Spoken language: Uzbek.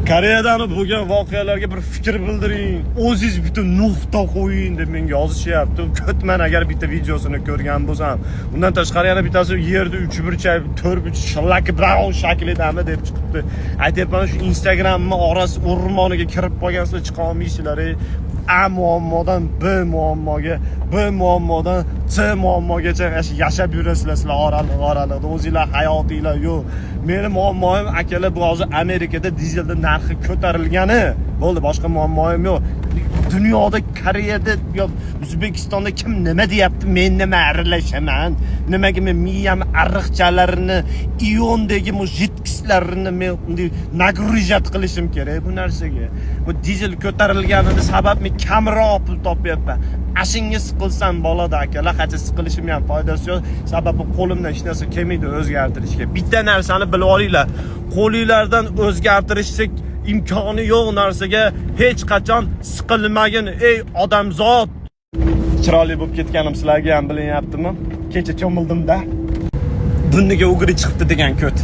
Koreyadan bo'lgan voqealarga bir fikr bildiring. O'zingiz bitta nuqta qo'ying deb menga yozishyapti. Ko'tman agar bitta videosini ko'rgan bo'lsam. Undan tashqari yana bittasi yerda 3 burchak, 4 burchak shlak brown shaklidami deb chiqibdi. Aytyapman shu Instagramni orasi o'rmoniga kirib qolgansizlar chiqa olmaysizlar. A muammodan B muammoga, B muammodan C muammogacha yashab yurasizlar sizlar oraliqda. O'zingizlar hayotinglar yo'q. Meni muammoim akalar bu hozir Amerikada dizelda narxi ko'tarilgani. Bo'ldi, boshqa muammoim yo'q. Dunyoda, Koreyada yoki O'zbekistonda kim nima deyapti, men nima aralashaman? Nimaga men miyam ariqchalarini, iondagi jidkislarini men unday nagrizat qilishim kerak bu narsaga. Bu dizel ko'tarilganini sabab men kamroq pul topyapman. Ashingga siqilsam bo'ladi akalar, hatto siqilishim ham foydasi yo'q. Sababi qo'limdan hech narsa kelmaydi o'zgartirishga. Bitta narsani bilib olinglar. Qo'lingizdan o'zgartirishlik imkoni yo'q narsaga hech qachon siqilmagin ey odamzod. Chiroyli bo'lib ketganim sizlarga ham bilinyaptimi? Kecha cho'mildim-da. Bunniga o'g'ri chiqibdi degan ko't.